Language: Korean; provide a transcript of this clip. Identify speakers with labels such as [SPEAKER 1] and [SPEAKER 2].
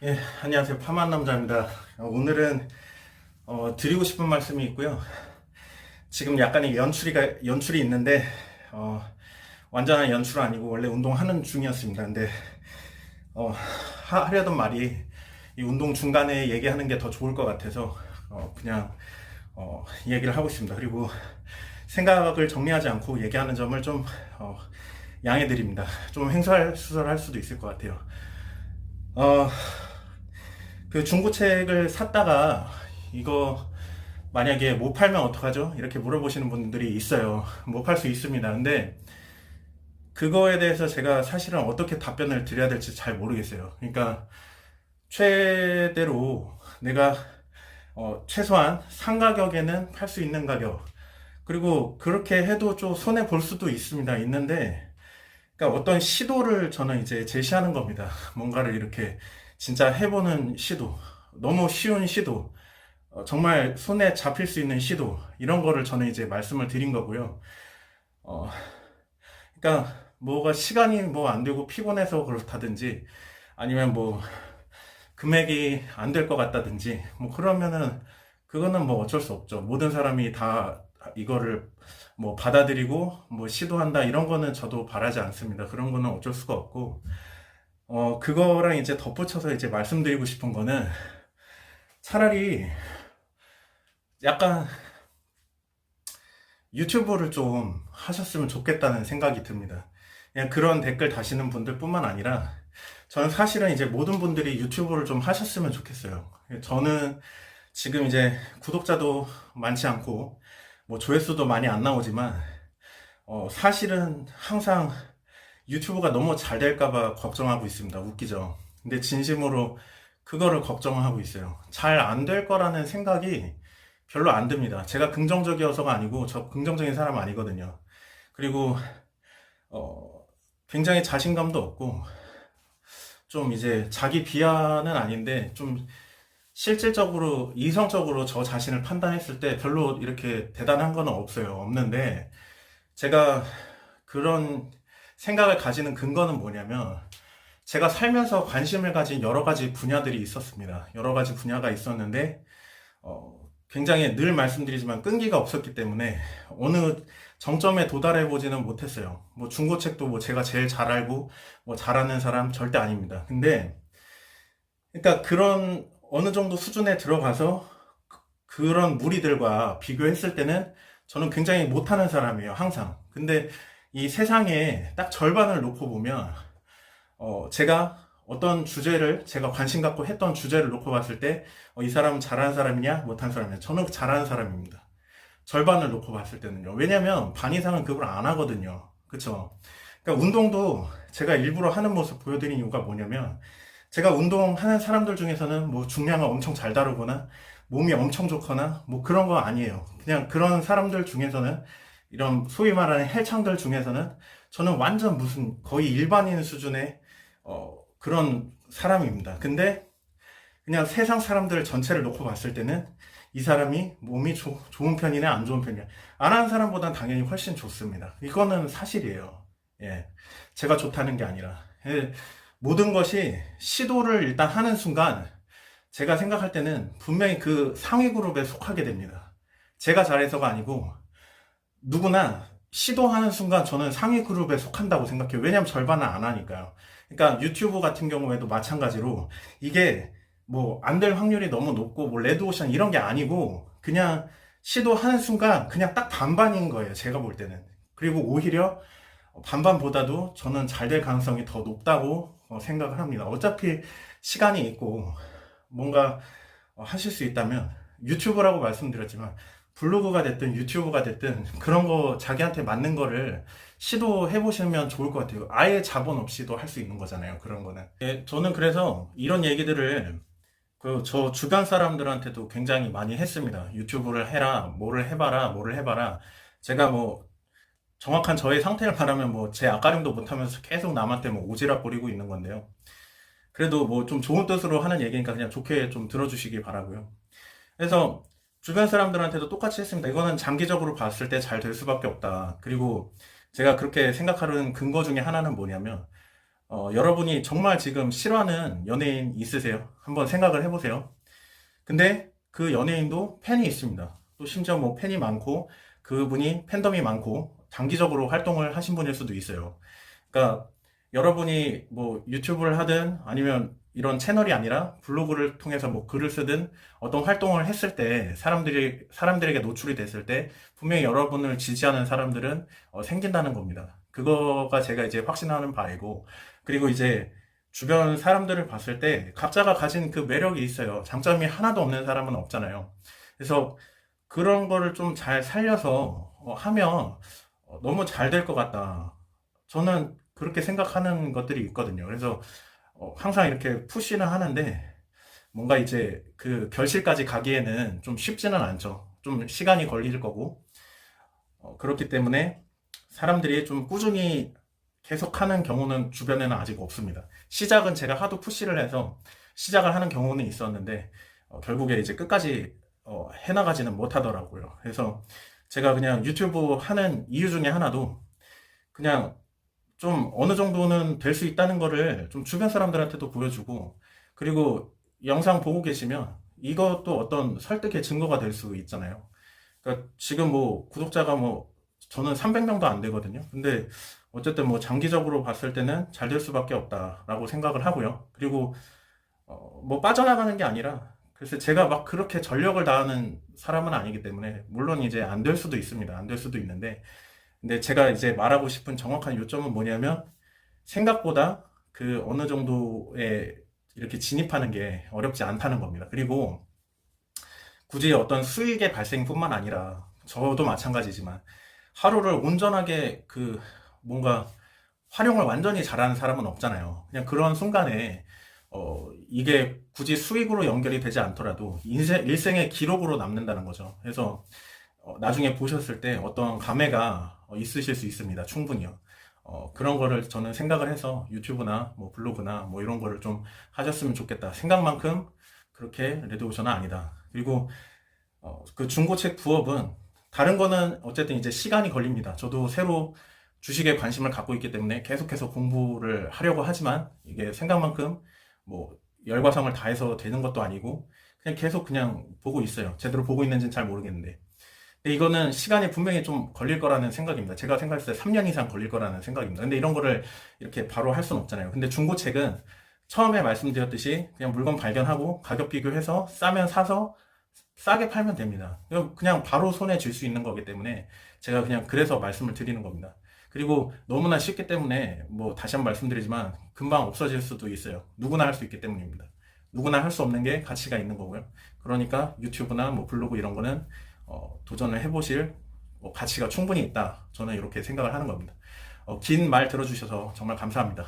[SPEAKER 1] 예, 안녕하세요. 파만 남자입니다. 오늘은 드리고 싶은 말씀이 있고요. 지금 약간의 연출이 있는데 완전한 연출은 아니고 원래 운동하는 중이었습니다. 근데 하려던 말이 이 운동 중간에 얘기하는 게 더 좋을 것 같아서 그냥 얘기를 하고 있습니다. 그리고 생각을 정리하지 않고 얘기하는 점을 좀 양해 드립니다. 좀 횡설수설할 수도 있을 것 같아요. 어, 그 중고책을 샀다가 이거 만약에 못 팔면 어떡하죠? 이렇게 물어보시는 분들이 있어요. 못 팔 수 있습니다. 근데 그거에 대해서 제가 사실은 어떻게 답변을 드려야 될지 잘 모르겠어요. 그러니까 최대로 내가 최소한 상가격에는 팔 수 있는 가격, 그리고 그렇게 해도 좀 손해 볼 수도 있는데, 그러니까 어떤 시도를 저는 이제 제시하는 겁니다. 뭔가를 이렇게 진짜 해보는 시도, 너무 쉬운 시도, 정말 손에 잡힐 수 있는 시도, 이런 거를 저는 이제 말씀을 드린 거고요. 어, 그러니까 뭐가 시간이 뭐 안 되고 피곤해서 그렇다든지, 아니면 뭐 금액이 안 될 것 같다든지, 뭐 그러면은 그거는 뭐 어쩔 수 없죠. 모든 사람이 다 이거를 뭐 받아들이고 뭐 시도한다, 이런 거는 저도 바라지 않습니다. 그런 거는 어쩔 수가 없고, 그거랑 이제 덧붙여서 이제 말씀드리고 싶은 거는, 차라리 약간 유튜브를 좀 하셨으면 좋겠다는 생각이 듭니다. 그냥 그런 댓글 다시는 분들 뿐만 아니라, 저는 사실은 이제 모든 분들이 유튜브를 좀 하셨으면 좋겠어요. 저는 지금 이제 구독자도 많지 않고, 뭐 조회수도 많이 안 나오지만, 사실은 항상 유튜브가 너무 잘 될까봐 걱정하고 있습니다. 웃기죠? 근데 진심으로 그거를 걱정하고 있어요. 잘 안 될 거라는 생각이 별로 안 듭니다. 제가 긍정적이어서가 아니고, 저 긍정적인 사람 아니거든요. 그리고 어, 굉장히 자신감도 없고, 좀 이제 자기 비하는 아닌데, 좀 실질적으로 이성적으로 저 자신을 판단했을 때 별로 이렇게 대단한 건 없는데, 제가 그런 생각을 가지는 근거는 뭐냐면, 제가 살면서 관심을 가진 여러 가지 분야들이 있었습니다. 여러 가지 분야가 있었는데, 굉장히 늘 말씀드리지만 끈기가 없었기 때문에 어느 정점에 도달해 보지는 못했어요. 뭐 중고책도 뭐 제가 제일 잘 알고 뭐 잘하는 사람 절대 아닙니다. 근데 그러니까 그런 어느 정도 수준에 들어가서 그런 무리들과 비교했을 때는 저는 굉장히 못하는 사람이에요, 항상. 근데 이 세상에 딱 절반을 놓고 보면, 제가 어떤 주제를, 제가 관심 갖고 했던 주제를 놓고 봤을 때, 이 사람은 잘하는 사람이냐, 못하는 사람이냐. 저는 잘하는 사람입니다. 절반을 놓고 봤을 때는요. 왜냐면 반 이상은 그걸 안 하거든요. 그쵸? 그러니까 운동도 제가 일부러 하는 모습 보여드린 이유가 뭐냐면, 제가 운동하는 사람들 중에서는 뭐 중량을 엄청 잘 다루거나 몸이 엄청 좋거나 뭐 그런 거 아니에요. 그냥 그런 사람들 중에서는, 이런 소위 말하는 헬창들 중에서는 저는 완전 무슨 거의 일반인 수준의 그런 사람입니다. 근데 그냥 세상 사람들 전체를 놓고 봤을 때는 이 사람이 몸이 좋은 편이냐 안 좋은 편이냐, 안 하는 사람보다는 당연히 훨씬 좋습니다. 이거는 사실이에요. 예, 제가 좋다는 게 아니라, 예, 모든 것이 시도를 일단 하는 순간 제가 생각할 때는 분명히 그 상위 그룹에 속하게 됩니다. 제가 잘해서가 아니고 누구나 시도하는 순간 저는 상위 그룹에 속한다고 생각해요. 왜냐면 절반은 안 하니까요. 그러니까 유튜브 같은 경우에도 마찬가지로, 이게 뭐 안 될 확률이 너무 높고 뭐 레드오션 이런 게 아니고, 그냥 시도하는 순간 그냥 딱 반반인 거예요, 제가 볼 때는. 그리고 오히려 반반보다도 저는 잘 될 가능성이 더 높다고 생각을 합니다. 어차피 시간이 있고 뭔가 하실 수 있다면, 유튜브라고 말씀드렸지만 블로그가 됐든 유튜브가 됐든 그런 거 자기한테 맞는 거를 시도해 보시면 좋을 것 같아요. 아예 자본 없이도 할 수 있는 거잖아요, 그런 거는. 예, 저는 그래서 이런 얘기들을 그 저 주변 사람들한테도 굉장히 많이 했습니다. 유튜브를 해라, 뭐를 해봐라. 제가 뭐 정확한 저의 상태를 말하면 뭐 제 앞가림도 못하면서 계속 남한테 뭐 오지랖 부리고 있는 건데요. 그래도 뭐 좀 좋은 뜻으로 하는 얘기니까 그냥 좋게 좀 들어주시기 바라고요. 그래서 주변 사람들한테도 똑같이 했습니다. 이거는 장기적으로 봤을 때 잘 될 수밖에 없다. 그리고 제가 그렇게 생각하는 근거 중에 하나는 뭐냐면, 여러분이 정말 지금 싫어하는 연예인 있으세요? 한번 생각을 해보세요. 근데 그 연예인도 팬이 있습니다. 또 심지어 뭐 팬이 많고 그분이 팬덤이 많고 장기적으로 활동을 하신 분일 수도 있어요. 그러니까 여러분이 뭐 유튜브를 하든 아니면 이런 채널이 아니라 블로그를 통해서 뭐 글을 쓰든 어떤 활동을 했을 때 사람들에게 노출이 됐을 때 분명히 여러분을 지지하는 사람들은 생긴다는 겁니다. 그거가 제가 이제 확신하는 바이고, 그리고 이제 주변 사람들을 봤을 때 각자가 가진 그 매력이 있어요. 장점이 하나도 없는 사람은 없잖아요. 그래서 그런 거를 좀 잘 살려서 하면 너무 잘 될 것 같다. 저는 그렇게 생각하는 것들이 있거든요. 그래서 항상 이렇게 푸시는 하는데 뭔가 이제 그 결실까지 가기에는 좀 쉽지는 않죠. 좀 시간이 걸릴 거고 그렇기 때문에 사람들이 좀 꾸준히 계속하는 경우는 주변에는 아직 없습니다. 시작은 제가 하도 푸시를 해서 시작을 하는 경우는 있었는데 결국에 이제 끝까지 해나가지는 못하더라고요. 그래서 제가 그냥 유튜브 하는 이유 중에 하나도 그냥 좀 어느 정도는 될 수 있다는 거를 좀 주변 사람들한테도 보여주고, 그리고 영상 보고 계시면 이것도 어떤 설득의 증거가 될 수 있잖아요. 그러니까 지금 뭐 구독자가 뭐 저는 300명도 안 되거든요. 근데 어쨌든 뭐 장기적으로 봤을 때는 잘 될 수밖에 없다라고 생각을 하고요. 그리고 뭐 빠져나가는 게 아니라, 글쎄 제가 막 그렇게 전력을 다하는 사람은 아니기 때문에 물론 이제 안 될 수도 있습니다. 안 될 수도 있는데, 근데 제가 이제 말하고 싶은 정확한 요점은 뭐냐면 생각보다 그 어느 정도에 이렇게 진입하는 게 어렵지 않다는 겁니다. 그리고 굳이 어떤 수익의 발생뿐만 아니라 저도 마찬가지지만 하루를 온전하게 그 뭔가 활용을 완전히 잘하는 사람은 없잖아요. 그냥 그런 순간에 이게 굳이 수익으로 연결이 되지 않더라도 일생의 기록으로 남는다는 거죠. 그래서 나중에 보셨을 때 어떤 감회가 있으실 수 있습니다. 충분히요. 그런 거를 저는 생각을 해서 유튜브나 뭐 블로그나 뭐 이런 거를 좀 하셨으면 좋겠다. 생각만큼 그렇게 레드오션은 아니다. 그리고 그 중고책 부업은 다른 거는 어쨌든 이제 시간이 걸립니다. 저도 새로 주식에 관심을 갖고 있기 때문에 계속해서 공부를 하려고 하지만 이게 생각만큼 뭐 열과성을 다해서 되는 것도 아니고 그냥 계속 그냥 보고 있어요. 제대로 보고 있는지는 잘 모르겠는데. 근데 이거는 시간이 분명히 좀 걸릴 거라는 생각입니다. 제가 생각했을 때 3년 이상 걸릴 거라는 생각입니다. 근데 이런 거를 이렇게 바로 할 수는 없잖아요. 근데 중고책은 처음에 말씀드렸듯이 그냥 물건 발견하고 가격 비교해서 싸면 사서 싸게 팔면 됩니다. 그냥 바로 손에 쥘 수 있는 거기 때문에 제가 그냥 그래서 말씀을 드리는 겁니다. 그리고 너무나 쉽기 때문에 뭐 다시 한번 말씀드리지만 금방 없어질 수도 있어요. 누구나 할 수 있기 때문입니다. 누구나 할 수 없는 게 가치가 있는 거고요. 그러니까 유튜브나 뭐 블로그 이런 거는 도전을 해보실 가치가 충분히 있다. 저는 이렇게 생각을 하는 겁니다. 긴 말 들어주셔서 정말 감사합니다.